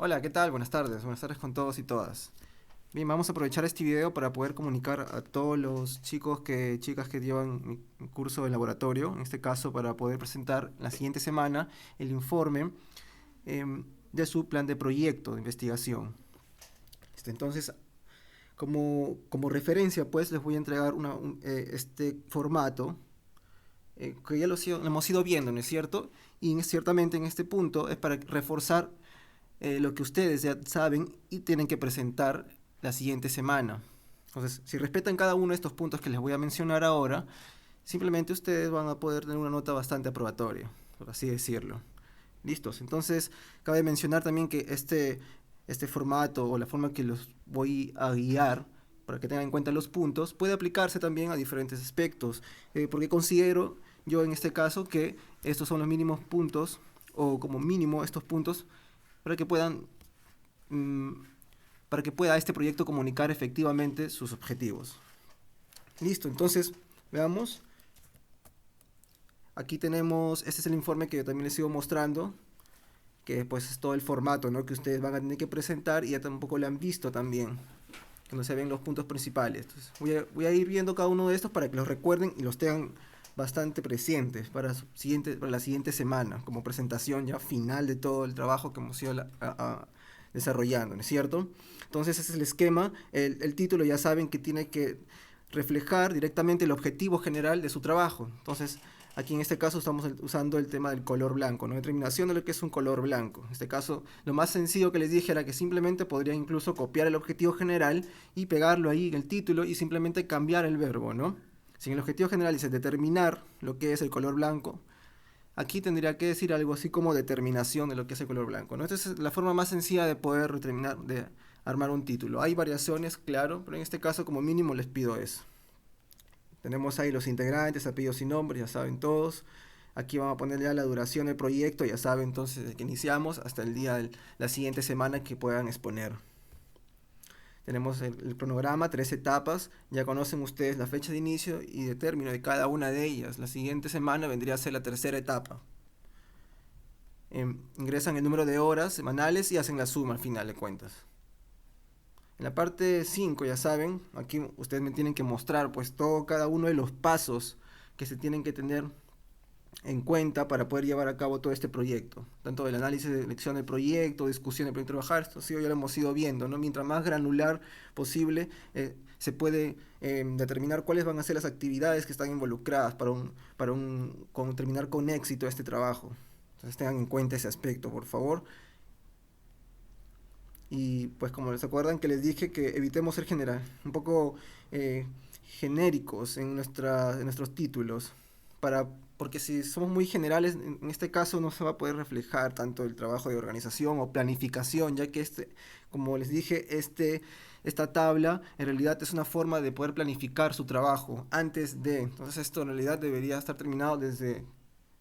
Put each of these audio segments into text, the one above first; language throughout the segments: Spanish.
Hola, ¿qué tal? Buenas tardes. Buenas tardes con todos y todas. Bien, vamos a aprovechar este video para poder comunicar a todos los chicas que llevan mi curso de laboratorio, en este caso para poder presentar la siguiente semana el informe de su plan de proyecto de investigación. Entonces, como referencia, pues les voy a entregar este formato que ya lo hemos ido viendo, ¿no es cierto? Y ciertamente en este punto es para reforzar lo que ustedes ya saben y tienen que presentar la siguiente semana. Entonces, si respetan cada uno de estos puntos que les voy a mencionar ahora, simplemente ustedes van a poder tener una nota bastante aprobatoria, por así decirlo. Listos. Entonces, cabe mencionar también que este formato o la forma que los voy a guiar para que tengan en cuenta los puntos puede aplicarse también a diferentes aspectos, porque considero yo en este caso que estos son los mínimos puntos o como mínimo estos puntos para que puedan mm, para que pueda este proyecto comunicar efectivamente sus objetivos. Listo, entonces veamos. Aquí tenemos, este es el informe que yo también les sigo mostrando, que pues es todo el formato, ¿no?, que ustedes van a tener que presentar y ya tampoco lo han visto también, que no se ven los puntos principales. Entonces, voy a ir viendo cada uno de estos para que los recuerden y los tengan bastante presentes para la siguiente semana, como presentación ya final de todo el trabajo que hemos ido desarrollando, ¿no es cierto? Entonces ese es el esquema. El título ya saben que tiene que reflejar directamente el objetivo general de su trabajo. Entonces, aquí en este caso estamos usando el tema del color blanco, ¿no? Determinación de lo que es un color blanco. En este caso, lo más sencillo que les dije era que simplemente podrían incluso copiar el objetivo general y pegarlo ahí en el título y simplemente cambiar el verbo, ¿no? Si en el objetivo general dice determinar lo que es el color blanco, aquí tendría que decir algo así como determinación de lo que es el color blanco, ¿no? Esta es la forma más sencilla de poder determinar, de armar un título. Hay variaciones, claro, pero en este caso como mínimo les pido eso. Tenemos ahí los integrantes, apellidos y nombres, ya saben todos. Aquí vamos a poner ya la duración del proyecto, ya saben entonces desde que iniciamos hasta el día de la siguiente semana que puedan exponer. Tenemos el cronograma, 3 etapas. Ya conocen ustedes la fecha de inicio y de término de cada una de ellas. La siguiente semana vendría a ser la tercera etapa. Ingresan el número de horas semanales y hacen la suma al final de cuentas. En la parte 5 ya saben, aquí ustedes me tienen que mostrar pues todo cada uno de los pasos que se tienen que tener en cuenta para poder llevar a cabo todo este proyecto. Tanto el análisis de elección del proyecto, discusión del proyecto de trabajar, esto sí ya lo hemos ido viendo, ¿no? Mientras más granular posible, se puede determinar cuáles van a ser las actividades que están involucradas para terminar con éxito este trabajo. Entonces tengan en cuenta ese aspecto, por favor. Y pues como les acuerdan que les dije que evitemos ser un poco eh, genéricos en nuestros títulos, porque si somos muy generales, en este caso no se va a poder reflejar tanto el trabajo de organización o planificación, ya que como les dije, esta tabla en realidad es una forma de poder planificar su trabajo entonces esto en realidad debería estar terminado desde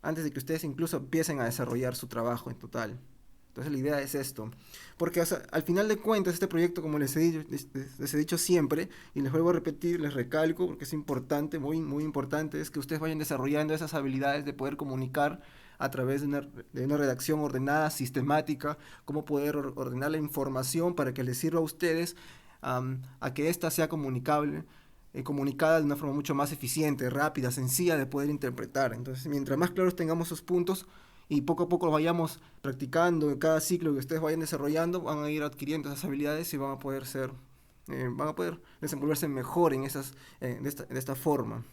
antes de que ustedes incluso empiecen a desarrollar su trabajo en total. Entonces la idea es esto. Porque o sea, al final de cuentas este proyecto, como les he dicho siempre, y les vuelvo a repetir, les recalco, porque es importante, muy, muy importante, es que ustedes vayan desarrollando esas habilidades de poder comunicar a través de una redacción ordenada, sistemática, cómo poder ordenar la información para que les sirva a ustedes a que ésta sea comunicada de una forma mucho más eficiente, rápida, sencilla de poder interpretar. Entonces, mientras más claros tengamos esos puntos, y poco a poco lo vayamos practicando en cada ciclo que ustedes vayan desarrollando, van a ir adquiriendo esas habilidades y van a poder desenvolverse mejor de esta forma.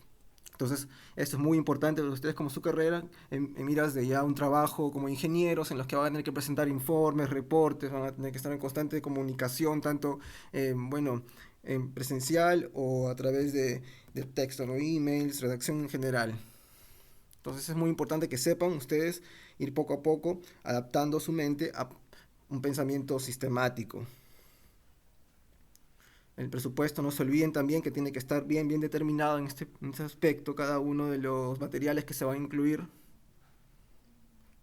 Entonces, esto es muy importante para ustedes como su carrera, en miras de ya un trabajo como ingenieros, en los que van a tener que presentar informes, reportes, van a tener que estar en constante comunicación, tanto, bueno, en presencial o a través de texto, ¿no? Emails, redacción en general. Entonces es muy importante que sepan ustedes ir poco a poco adaptando su mente a un pensamiento sistemático. El presupuesto, no se olviden también que tiene que estar bien, bien determinado en este aspecto, cada uno de los materiales que se van a incluir.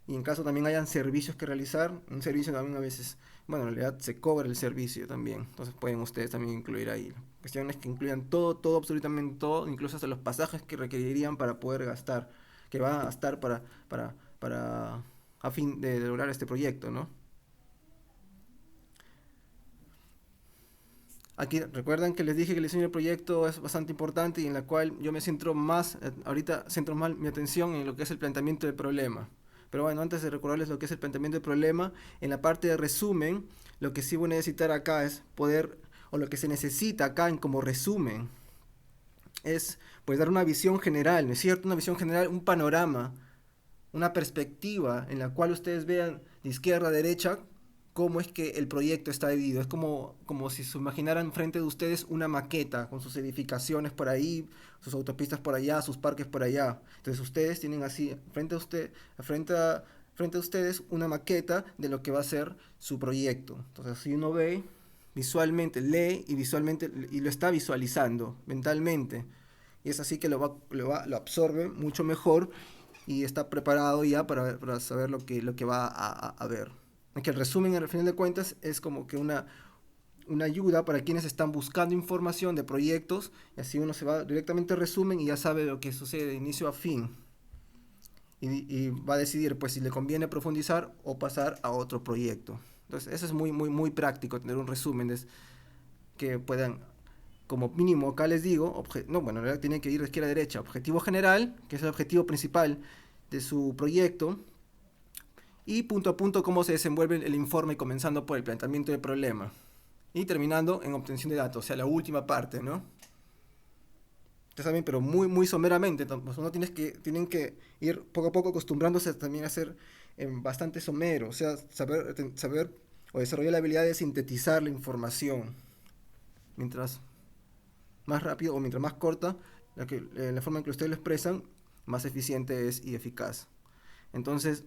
Y en caso también hayan servicios que realizar, un servicio también a veces, bueno, en realidad se cobra el servicio también. Entonces pueden ustedes también incluir ahí. Cuestiones que incluyan todo, todo, absolutamente todo, incluso hasta los pasajes que requerirían para poder gastar, que van a gastar para a fin de lograr este proyecto, ¿no? Aquí recuerdan que les dije que el diseño del proyecto es bastante importante y en la cual yo me centro más, ahorita centro más mi atención en lo que es el planteamiento del problema. Pero bueno, antes de recordarles lo que es el planteamiento del problema, en la parte de resumen, lo que sí voy a necesitar acá es poder, o lo que se necesita acá en como resumen, es pues dar una visión general, ¿no es cierto? Una visión general, un panorama, una perspectiva en la cual ustedes vean de izquierda a derecha cómo es que el proyecto está dividido. Es como si se imaginaran frente de ustedes una maqueta con sus edificaciones por ahí, sus autopistas por allá, sus parques por allá. Entonces ustedes tienen así frente a ustedes una maqueta de lo que va a ser su proyecto. Entonces si uno ve visualmente, lee y visualmente y lo está visualizando mentalmente. Y es así que lo absorbe mucho mejor y está preparado ya para saber lo que va a ver. Que el resumen, al final de cuentas, es como que una ayuda para quienes están buscando información de proyectos, y así uno se va directamente al resumen y ya sabe lo que sucede de inicio a fin. Y va a decidir pues si le conviene profundizar o pasar a otro proyecto. Entonces, eso es muy, muy, muy práctico, tener un resumen que puedan, como mínimo, acá les digo, no, bueno, en realidad tienen que ir de izquierda a derecha, objetivo general, que es el objetivo principal de su proyecto, y punto a punto cómo se desenvuelve el informe, comenzando por el planteamiento del problema y terminando en obtención de datos, o sea, la última parte, ¿no? Ustedes saben, pero muy, muy someramente, pues uno tienen que ir poco a poco acostumbrándose también a ser bastante somero, o sea, saber o desarrollar la habilidad de sintetizar la información. Mientras más rápido o mientras más corta la forma en que ustedes lo expresan, más eficiente es y eficaz. Entonces,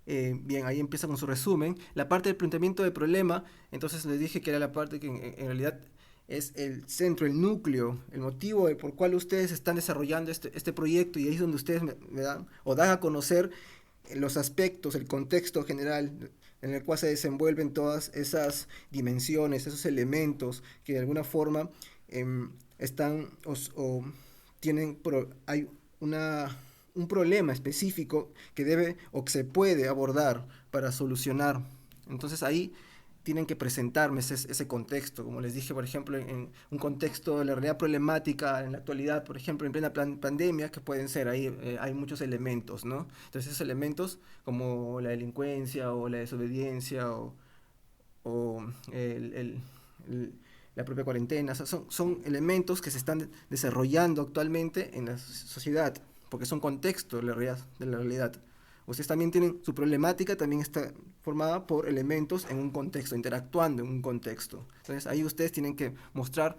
bien, ahí empieza con su resumen. La parte del planteamiento del problema, entonces les dije que era la parte que en realidad es el centro, el núcleo, el motivo por cual ustedes están desarrollando este proyecto, y ahí es donde ustedes me dan o dan a conocer los aspectos, el contexto general en el cual se desenvuelven todas esas dimensiones, esos elementos que de alguna forma están o tienen, hay una un problema específico que debe o que se puede abordar para solucionar. Entonces ahí tienen que presentarme ese contexto, como les dije, por ejemplo, en un contexto de la realidad problemática en la actualidad, por ejemplo, en plena pandemia, que pueden ser, ahí hay muchos elementos, ¿no? Entonces esos elementos como la delincuencia o la desobediencia o la propia cuarentena, o sea, son elementos que se están desarrollando actualmente en la sociedad, porque son contextos de la realidad. Ustedes también tienen su problemática, también está formada por elementos en un contexto, interactuando en un contexto. Entonces ahí ustedes tienen que mostrar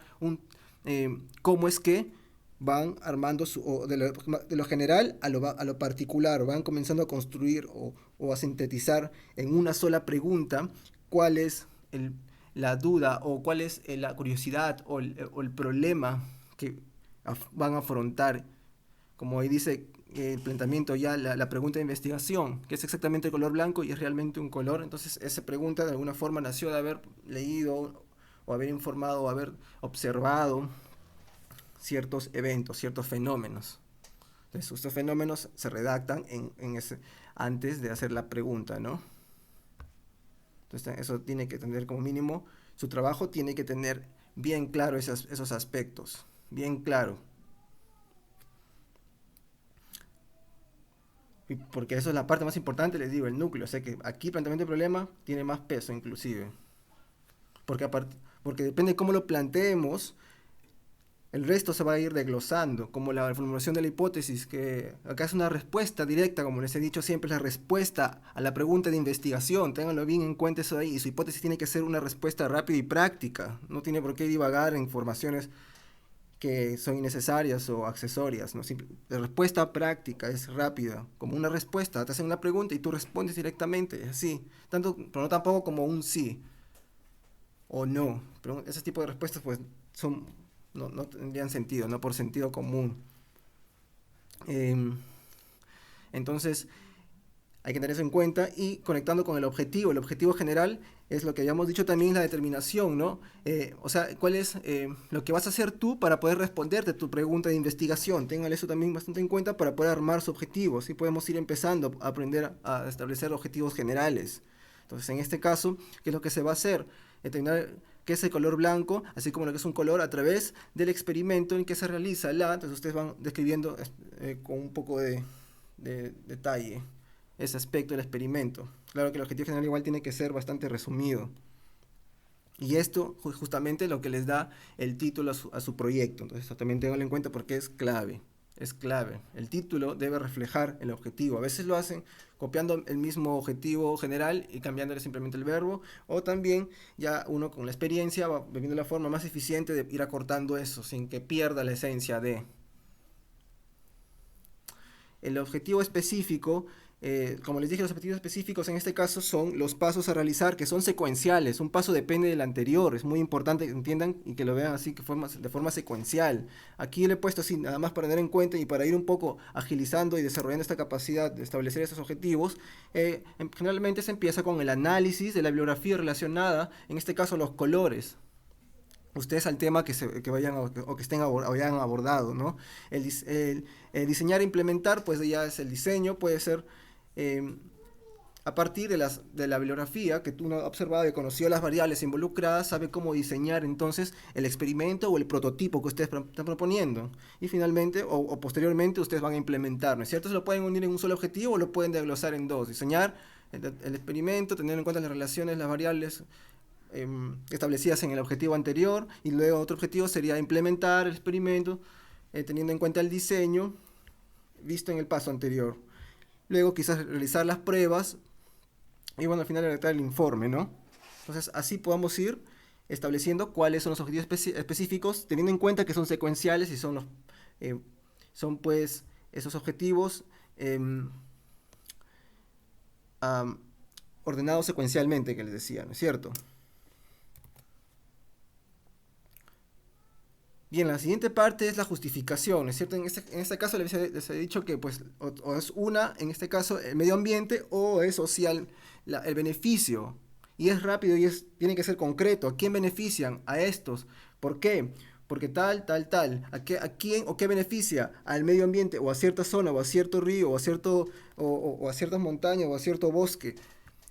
cómo es que van armando de lo general a lo particular, van comenzando a construir o a sintetizar en una sola pregunta cuál es la duda o cuál es la curiosidad o el problema que van a afrontar. Como ahí dice el planteamiento ya, la pregunta de investigación, que es exactamente el color blanco y es realmente un color. Entonces esa pregunta de alguna forma nació de haber leído o haber informado o haber observado ciertos eventos, ciertos fenómenos. Entonces estos fenómenos se redactan antes de hacer la pregunta, ¿no? Entonces eso tiene que tener como mínimo, su trabajo tiene que tener bien claro esos aspectos, bien claro. Porque eso es la parte más importante, les digo, el núcleo. O sea que aquí el planteamiento del problema tiene más peso inclusive. Porque, porque depende de cómo lo planteemos, el resto se va a ir desglosando, como la formulación de la hipótesis, que acá es una respuesta directa, como les he dicho siempre, es la respuesta a la pregunta de investigación. Ténganlo bien en cuenta eso ahí. Y su hipótesis tiene que ser una respuesta rápida y práctica. No tiene por qué divagar en informaciones que son innecesarias o accesorias, ¿no? La respuesta práctica es rápida, como una respuesta, te hacen una pregunta y tú respondes directamente, así, pero no tampoco como un sí o no, pero ese tipo de respuestas pues no tendrían sentido, no por sentido común. Entonces, hay que tener eso en cuenta y conectando con el objetivo general es lo que habíamos dicho también, la determinación, ¿no? O sea, ¿cuál es lo que vas a hacer tú para poder responderte tu pregunta de investigación? Tengan eso también bastante en cuenta para poder armar su objetivo. Así podemos ir empezando a aprender a establecer objetivos generales. Entonces, en este caso, ¿qué es lo que se va a hacer? Determinar qué es el color blanco, así como lo que es un color a través del experimento en que se realiza entonces ustedes van describiendo con un poco de detalle ese aspecto del experimento. Claro que el objetivo general igual tiene que ser bastante resumido. Y esto justamente lo que les da el título a su proyecto. Entonces eso también tenganlo en cuenta porque es clave. Es clave. El título debe reflejar el objetivo. A veces lo hacen copiando el mismo objetivo general y cambiándole simplemente el verbo. O también ya uno con la experiencia va viendo la forma más eficiente de ir acortando eso sin que pierda la esencia de. El objetivo específico, como les dije, los objetivos específicos en este caso son los pasos a realizar, que son secuenciales. Un paso depende del anterior. Es muy importante que entiendan y que lo vean así, de forma secuencial. Aquí le he puesto así, nada más para tener en cuenta y para ir un poco agilizando y desarrollando esta capacidad de establecer estos objetivos. Generalmente se empieza con el análisis de la bibliografía relacionada, en este caso los colores. Ustedes al tema que vayan o que estén o hayan abordado, ¿no? El diseñar e implementar, pues ya es el diseño, puede ser eh, a partir de la bibliografía que uno ha observado y conoció las variables involucradas, sabe cómo diseñar entonces el experimento o el prototipo que ustedes están proponiendo. Y finalmente o posteriormente ustedes van a implementar, ¿no es cierto? Se lo pueden unir en un solo objetivo o lo pueden desglosar en dos. Diseñar el experimento, tener en cuenta las relaciones, las variables establecidas en el objetivo anterior, y luego otro objetivo sería implementar el experimento teniendo en cuenta el diseño visto en el paso anterior. Luego quizás realizar las pruebas y bueno, al final redactar el informe, ¿no? Entonces así podamos ir estableciendo cuáles son los objetivos específicos, teniendo en cuenta que son secuenciales y son pues esos objetivos ordenados secuencialmente, que les decía, ¿no es cierto? Bien, la siguiente parte es la justificación, ¿es cierto? En este caso les he dicho que pues o es en este caso, el medio ambiente o es social, el beneficio. Y es rápido y tiene que ser concreto. ¿A quién benefician? A estos. ¿Por qué? Porque tal. ¿A quién o qué beneficia? Al medio ambiente o a cierta zona o a cierto río o a ciertas montañas o a cierto bosque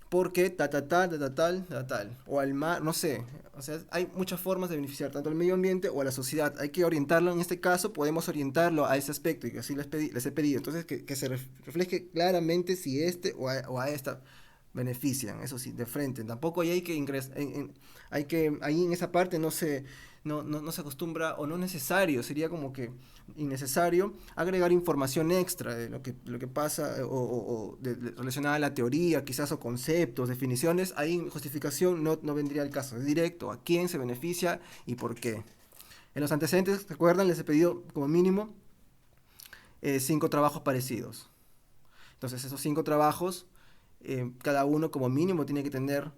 porque tal, o al mar, no sé. O sea, hay muchas formas de beneficiar tanto al medio ambiente o a la sociedad. Hay que orientarlo, en este caso, podemos orientarlo a ese aspecto y que así les he pedido. Entonces, que se refleje claramente si o a esta benefician, eso sí, de frente. Tampoco ahí hay que ingresar, ahí en esa parte no se acostumbra o no es necesario, sería como que innecesario agregar información extra de lo que pasa relacionada a la teoría, quizás o conceptos, definiciones. Ahí en justificación no vendría el caso, es directo, a quién se beneficia y por qué. En los antecedentes, recuerdan, les he pedido como mínimo 5 trabajos parecidos. Entonces esos 5 trabajos, cada uno como mínimo tiene que tener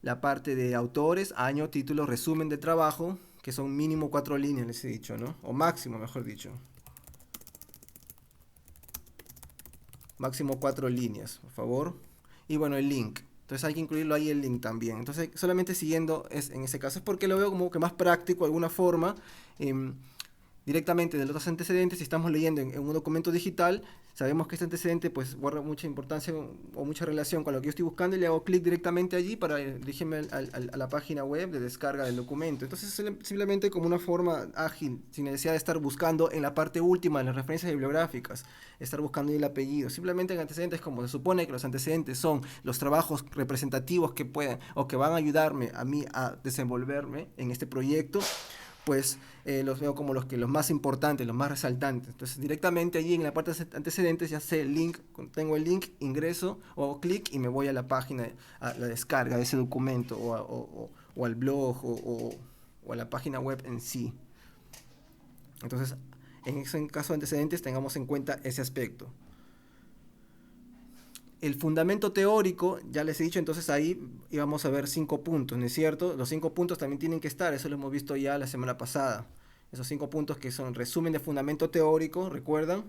la parte de autores, año, título, resumen de trabajo, que son mínimo 4 líneas, les he dicho, ¿no? O máximo, mejor dicho. Máximo 4 líneas, por favor. Y bueno, el link. Entonces hay que incluirlo ahí el link también. Entonces solamente siguiendo en ese caso es porque lo veo como que más práctico de alguna forma. Directamente de los antecedentes, si estamos leyendo en un documento digital, sabemos que este antecedente pues guarda mucha importancia o mucha relación con lo que yo estoy buscando y le hago clic directamente allí para dirigirme a la página web de descarga del documento. Entonces simplemente como una forma ágil, sin necesidad de estar buscando en la parte última, en las referencias bibliográficas, estar buscando el apellido. Simplemente en antecedentes, como se supone que los antecedentes son los trabajos representativos que pueden o que van a ayudarme a mí a desenvolverme en este proyecto, pues los veo como los más importantes, los más resaltantes. Entonces directamente allí en la parte de antecedentes ya sé el link, tengo el link, ingreso o hago clic y me voy a la página, a la descarga de ese documento o al blog o a la página web en sí. Entonces en ese caso de antecedentes tengamos en cuenta ese aspecto. El fundamento teórico, ya les he dicho, entonces ahí íbamos a ver 5 puntos, ¿no es cierto? Los 5 puntos también tienen que estar, eso lo hemos visto ya la semana pasada. Esos 5 puntos que son resumen de fundamento teórico, ¿recuerdan?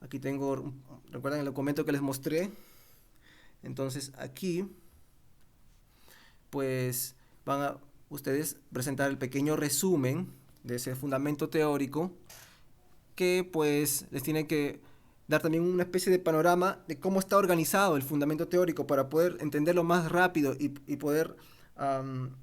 Aquí tengo, ¿recuerdan el documento que les mostré? Entonces aquí, pues van a ustedes presentar el pequeño resumen de ese fundamento teórico que pues les tiene que dar también una especie de panorama de cómo está organizado el fundamento teórico para poder entenderlo más rápido y poder am,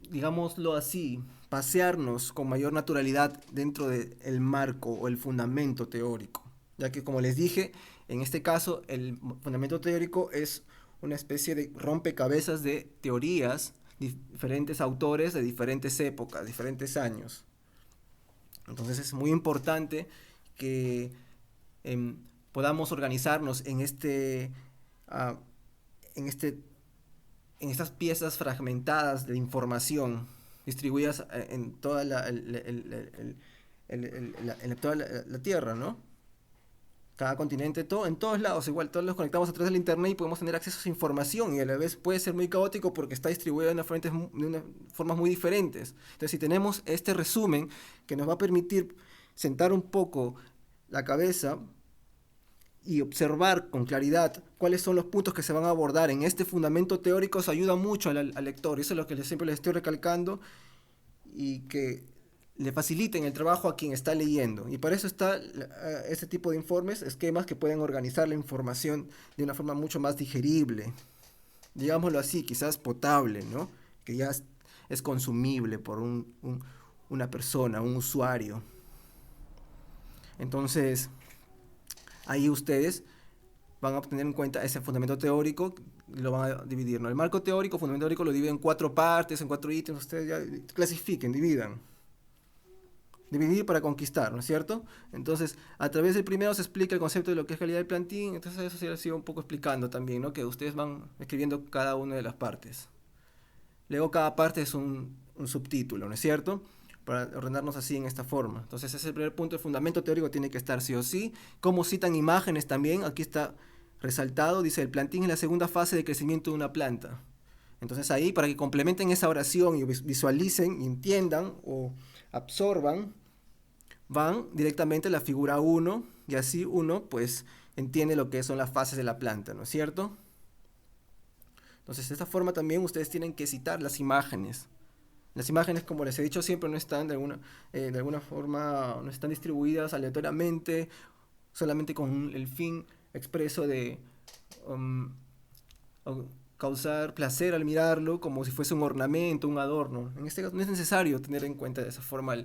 digámoslo así, pasearnos con mayor naturalidad dentro del marco o el fundamento teórico, ya que como les dije, en este caso el fundamento teórico es una especie de rompecabezas de teorías, diferentes autores de diferentes épocas, diferentes años. Entonces es muy importante que em, podamos organizarnos ah, en este en estas piezas fragmentadas de información distribuidas en toda en toda la Tierra, ¿no? Cada continente, todo, en todos lados, igual todos los conectamos a través del internet y podemos tener acceso a esa información y a la vez puede ser muy caótico porque está distribuida de unas formas muy diferentes. Entonces, si tenemos este resumen que nos va a permitir sentar un poco la cabeza y observar con claridad cuáles son los puntos que se van a abordar en este fundamento teórico, eso ayuda mucho al lector. Eso es lo que siempre les estoy recalcando y que le faciliten el trabajo a quien está leyendo. Y para eso está este tipo de informes, esquemas que pueden organizar la información de una forma mucho más digerible, digámoslo así, quizás potable, ¿no? Que ya es consumible por una persona, un usuario. Entonces, ahí ustedes van a tener en cuenta ese fundamento teórico, lo van a dividir, ¿no? El marco teórico, fundamento teórico lo dividen en 4 partes, en 4 ítems, ustedes ya clasifiquen, dividan. Dividir para conquistar, ¿no es cierto? Entonces, a través del primero se explica el concepto de lo que es calidad del plantín, entonces eso se ha sido un poco explicando también, ¿no? Que ustedes van escribiendo cada una de las partes. Luego cada parte es un subtítulo, ¿no es cierto? Para ordenarnos así en esta forma. Entonces ese es el primer punto, el fundamento teórico tiene que estar sí o sí. Cómo citan imágenes también, aquí está resaltado, dice el plantín es la segunda fase de crecimiento de una planta. Entonces ahí, para que complementen esa oración y visualicen, y entiendan o absorban, van directamente a la figura 1 y así uno pues entiende lo que son las fases de la planta, ¿no es cierto? Entonces de esta forma también ustedes tienen que citar las imágenes. Las imágenes, como les he dicho siempre, no están de alguna forma, no están distribuidas aleatoriamente, solamente con el fin expreso de um, causar placer al mirarlo, como si fuese un ornamento, un adorno. En este caso no es necesario tener en cuenta de esa forma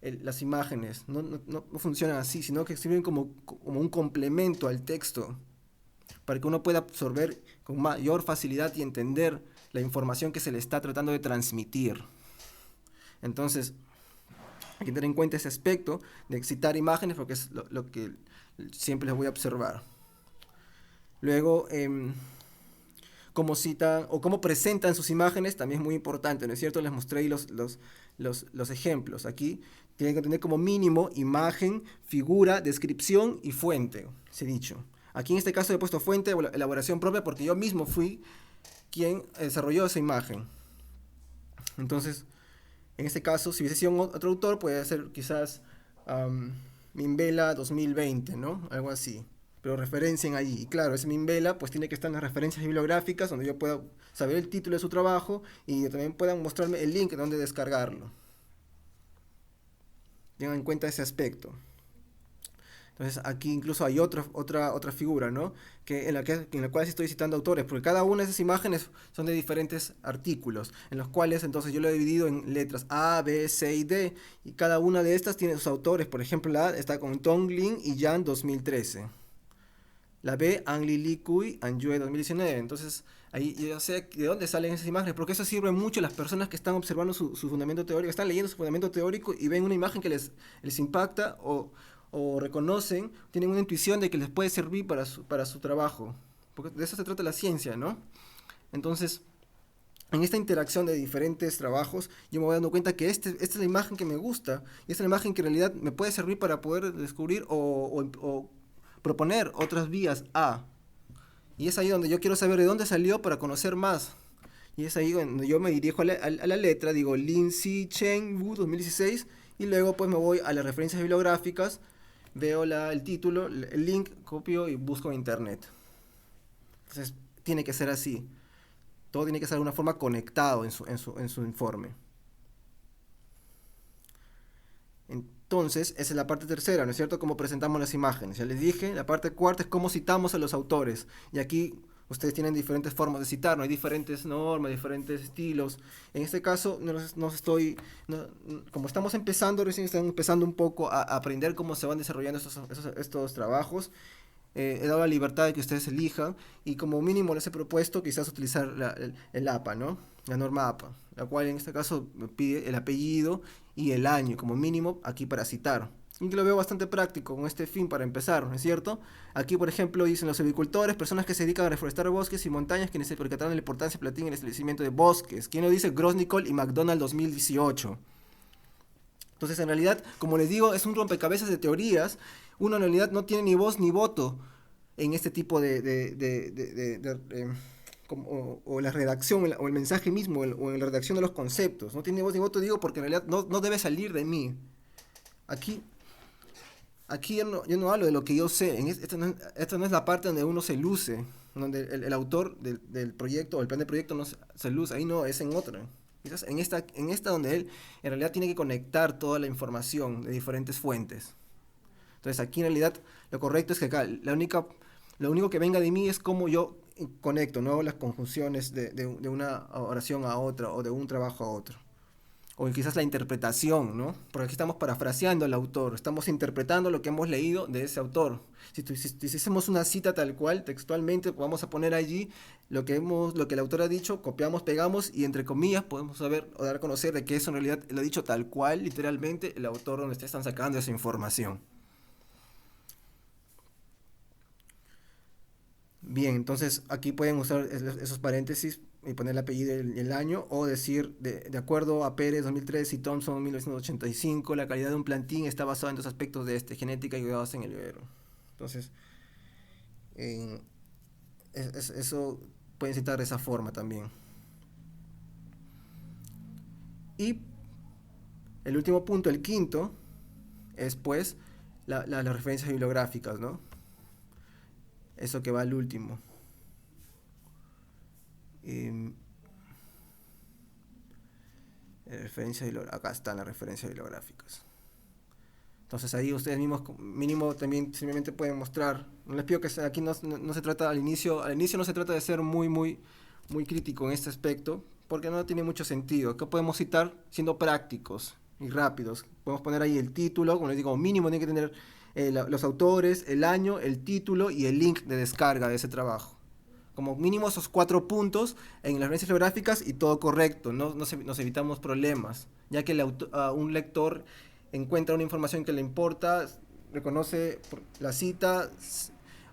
las imágenes, no funcionan así, sino que sirven como un complemento al texto, para que uno pueda absorber con mayor facilidad y entender la información que se le está tratando de transmitir. Entonces, hay que tener en cuenta ese aspecto de citar imágenes porque es lo que siempre les voy a observar. Luego, cómo citan o cómo presentan sus imágenes también es muy importante, ¿no es cierto? Les mostré ahí los ejemplos. Aquí tienen que tener como mínimo imagen, figura, descripción y fuente, se ha dicho. Aquí en este caso he puesto fuente, elaboración propia, porque yo mismo fui quien desarrolló esa imagen. Entonces, en este caso, si hubiese sido otro autor, puede ser quizás Mimbela 2020, ¿no? Algo así. Pero referencien allí. Y claro, ese Mimbela pues tiene que estar en las referencias bibliográficas donde yo pueda saber el título de su trabajo y también puedan mostrarme el link de donde descargarlo. Tengan en cuenta ese aspecto. Entonces aquí incluso hay otra figura, ¿no? En la cual estoy citando autores, porque cada una de esas imágenes son de diferentes artículos, en los cuales entonces yo lo he dividido en letras A, B, C y D, y cada una de estas tiene sus autores. Por ejemplo, la A está con Tong Lin y Yan 2013. La B, Ang Li Kui, Anjue 2019. Entonces ahí yo sé de dónde salen esas imágenes, porque eso sirve mucho a las personas que están observando su fundamento teórico, están leyendo su fundamento teórico y ven una imagen que les impacta o reconocen, tienen una intuición de que les puede servir para su trabajo. Porque de eso se trata la ciencia, ¿no? Entonces, en esta interacción de diferentes trabajos, yo me voy dando cuenta que esta es la imagen que me gusta, y esta es la imagen que en realidad me puede servir para poder descubrir o proponer otras vías A. Y es ahí donde yo quiero saber de dónde salió para conocer más. Y es ahí donde yo me dirijo a la letra, digo Lin Si Chen Wu 2016, y luego pues me voy a las referencias bibliográficas, veo el título, el link, copio y busco en internet. Entonces tiene que ser así. Todo tiene que ser de una forma conectado en su informe. Entonces, esa es la parte tercera, ¿no es cierto? Cómo presentamos las imágenes. Ya les dije, la parte cuarta es cómo citamos a los autores. Y aquí Ustedes tienen diferentes formas de citar, no hay diferentes normas, diferentes estilos. En este caso, como estamos empezando, recién están empezando un poco a aprender cómo se van desarrollando estos trabajos. He dado la libertad de que ustedes elijan y como mínimo les he propuesto quizás utilizar el APA, ¿no? La norma APA, la cual en este caso me pide el apellido y el año como mínimo aquí para citar. Y que lo veo bastante práctico con este fin para empezar, ¿no es cierto? Aquí, por ejemplo, dicen los agricultores, personas que se dedican a reforestar bosques y montañas, quienes se percataron de la importancia platina en el establecimiento de bosques. ¿Quién lo dice? Grosnicol y McDonald 2018. Entonces, en realidad, como les digo, es un rompecabezas de teorías. Uno en realidad no tiene ni voz ni voto en este tipo o la redacción o el mensaje mismo o en la redacción de los conceptos. No tiene voz ni voto, digo, porque en realidad no debe salir de mí. Aquí, aquí yo no hablo de lo que yo sé. Esta no es la parte donde uno se luce, donde el autor del proyecto o el plan de proyecto no se luce. Ahí no, es en otra. Quizás en esta donde él en realidad tiene que conectar toda la información de diferentes fuentes. Entonces aquí en realidad lo correcto es que acá lo único que venga de mí es cómo yo conecto, no las conjunciones de una oración a otra o de un trabajo a otro. O quizás la interpretación, ¿no? Porque aquí estamos parafraseando al autor, estamos interpretando lo que hemos leído de ese autor. Si hiciésemos una cita tal cual, textualmente, vamos a poner allí lo que el autor ha dicho, copiamos, pegamos y entre comillas podemos saber o dar a conocer de que eso en realidad lo ha dicho tal cual, literalmente, el autor donde están sacando esa información. Bien, entonces aquí pueden usar esos paréntesis y poner el apellido y el año o decir, de acuerdo a Pérez 2003 y Thompson 1985, la calidad de un plantín está basada en dos aspectos de genética y cuidados en el vivero. Entonces, eh, eso pueden citar de esa forma también. Y el último punto, el quinto, es pues las referencias bibliográficas, ¿no? Eso que va al último. Eh, Acá están las referencias bibliográficas. Entonces ahí ustedes mismos mínimo también simplemente pueden mostrar. No les pido que aquí no se trata al inicio no se trata de ser muy crítico en este aspecto, porque no tiene mucho sentido. Acá podemos citar siendo prácticos y rápidos. Podemos poner ahí el título, como les digo, mínimo tiene que tener los autores, el año, el título y el link de descarga de ese trabajo. Como mínimo esos 4 puntos en las referencias geográficas y todo correcto, nos evitamos problemas, ya que un lector encuentra una información que le importa, reconoce la cita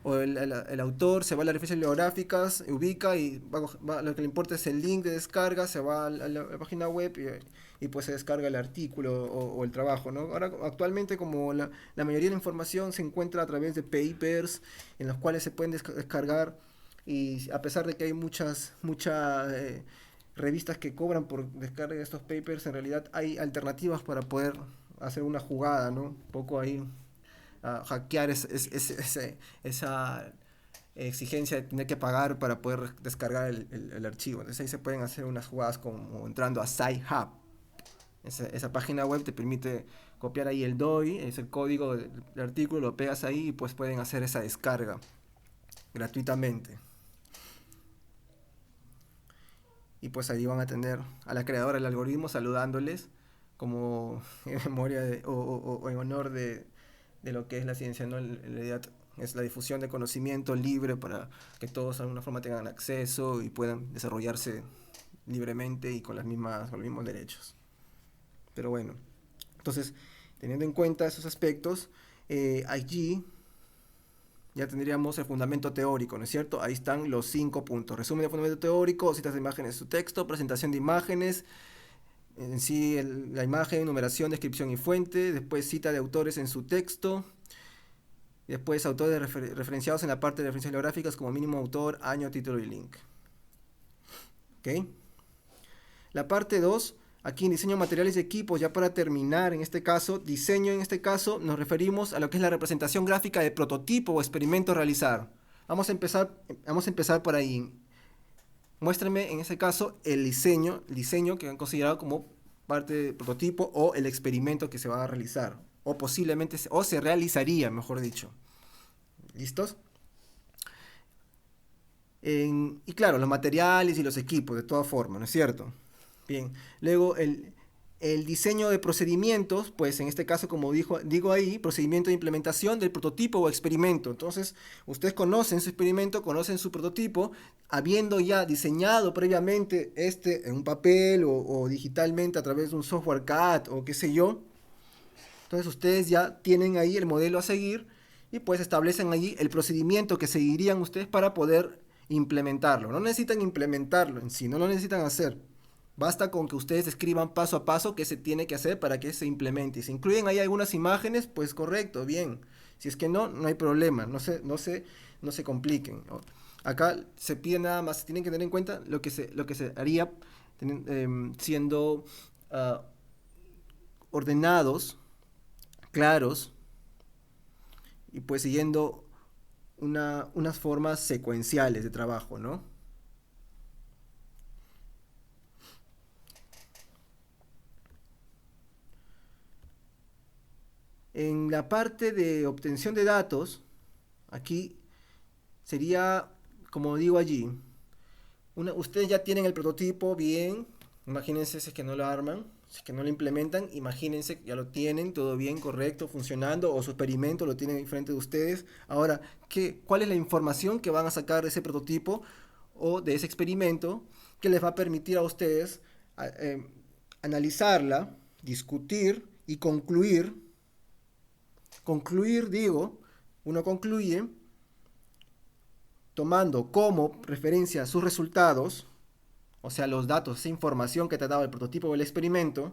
o el autor, se va a las referencias bibliográficas, ubica y lo que le importa es el link de descarga, se va a la página web y pues se descarga el artículo o el trabajo, ¿no? Ahora actualmente como la mayoría de la información se encuentra a través de papers en los cuales se pueden descargar y a pesar de que hay muchas revistas que cobran por descarga de estos papers, en realidad hay alternativas para poder hacer una jugada, ¿no? Un poco ahí hackear esa exigencia de tener que pagar para poder descargar el archivo. Entonces ahí se pueden hacer unas jugadas como entrando a SciHub. Esa página web te permite copiar ahí el DOI, es el código del artículo, lo pegas ahí y pues pueden hacer esa descarga gratuitamente. Y pues ahí van a tener a la creadora del algoritmo saludándoles como en memoria o en honor de lo que es la ciencia, ¿no? En realidad es la difusión de conocimiento libre para que todos de alguna forma tengan acceso y puedan desarrollarse libremente y con los mismos derechos. Pero bueno, entonces, teniendo en cuenta esos aspectos, allí ya tendríamos el fundamento teórico, ¿no es cierto? Ahí están los 5 puntos. Resumen de fundamento teórico, citas de imágenes en su texto, presentación de imágenes, en sí la imagen, numeración, descripción y fuente, después cita de autores en su texto, después autores referenciados en la parte de referencias bibliográficas como mínimo autor, año, título y link. ¿Ok? La parte 2, aquí en diseño de materiales y equipos, ya para terminar en este caso, diseño en este caso, nos referimos a lo que es la representación gráfica de prototipo o experimento a realizar. Vamos a empezar por ahí. Muéstrenme en ese caso el diseño que han considerado como parte del prototipo o el experimento que se va a realizar. O posiblemente, o se realizaría, mejor dicho. ¿Listos? Y claro, los materiales y los equipos, de todas formas, ¿no es cierto? Bien, luego el diseño de procedimientos, pues en este caso, como digo ahí, procedimiento de implementación del prototipo o experimento. Entonces, ustedes conocen su experimento, conocen su prototipo, habiendo ya diseñado previamente este en un papel o digitalmente a través de un software CAD o qué sé yo. Entonces, ustedes ya tienen ahí el modelo a seguir y pues establecen allí el procedimiento que seguirían ustedes para poder implementarlo. No necesitan implementarlo en sí, no lo necesitan hacer. Basta con que ustedes escriban paso a paso qué se tiene que hacer para que se implemente. Y si incluyen ahí algunas imágenes, pues correcto, bien. Si es que no, no hay problema, no se compliquen, ¿no? Acá se pide nada más, se tienen que tener en cuenta lo que se haría siendo uh, ordenados, claros y pues siguiendo unas formas secuenciales de trabajo, ¿no? En la parte de obtención de datos, aquí sería, como digo allí, ustedes ya tienen el prototipo bien, imagínense si es que no lo arman, si es que no lo implementan, imagínense que ya lo tienen, todo bien, correcto, funcionando, o su experimento lo tienen enfrente de ustedes. Ahora, ¿cuál es la información que van a sacar de ese prototipo o de ese experimento que les va a permitir a ustedes a- eh, analizarla, discutir y concluir? Concluir, digo, uno concluye tomando como referencia sus resultados, o sea, los datos, esa información que te ha dado el prototipo o el experimento,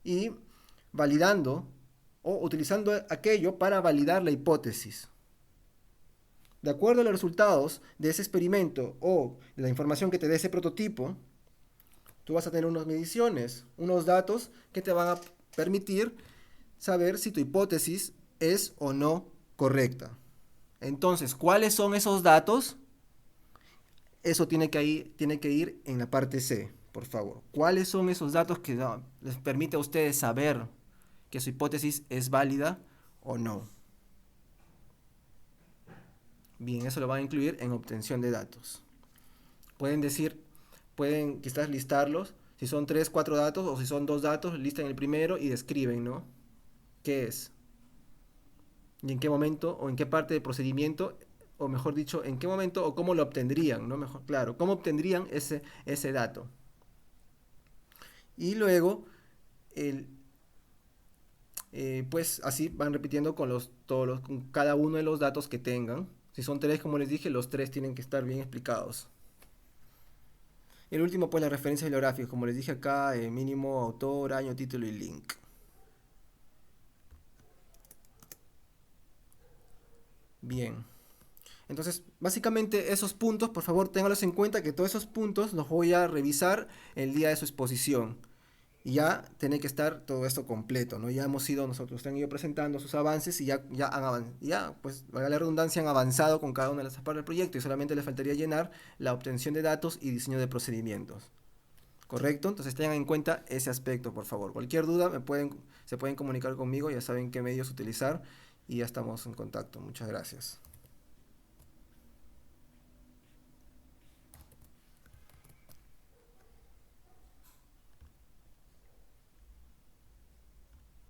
y validando o utilizando aquello para validar la hipótesis. De acuerdo a los resultados de ese experimento o de la información que te dé ese prototipo, tú vas a tener unas mediciones, unos datos que te van a permitir saber si tu hipótesis es o no correcta. Entonces, ¿cuáles son esos datos? Eso tiene que ir en la parte C, por favor. ¿Cuáles son esos datos que les permite a ustedes saber que su hipótesis es válida o no? Bien, eso lo van a incluir en obtención de datos. Pueden decir, pueden quizás listarlos. Si son 3, 4 datos o si son 2 datos, listan el primero y describen, ¿no? ¿Qué es? Y en qué momento o en qué parte del procedimiento, o mejor dicho, en qué momento o cómo lo obtendrían, ¿no? Mejor, claro, cómo obtendrían ese dato. Y luego, el, pues así van repitiendo con cada uno de los datos que tengan. Si son tres, como les dije, los tres tienen que estar bien explicados. El último, pues la referencia bibliográfica, como les dije acá, mínimo autor, año, título y link. Bien. Entonces, básicamente esos puntos, por favor, ténganlos en cuenta que todos esos puntos los voy a revisar el día de su exposición. Y ya tiene que estar todo esto completo, ¿no? Ya hemos ido, nosotros han ido presentando sus avances y pues, valga la redundancia, han avanzado con cada una de las partes del proyecto y solamente les faltaría llenar la obtención de datos y diseño de procedimientos. ¿Correcto? Entonces tengan en cuenta ese aspecto, por favor. Cualquier duda se pueden comunicar conmigo, ya saben qué medios utilizar y ya estamos en contacto. Muchas gracias.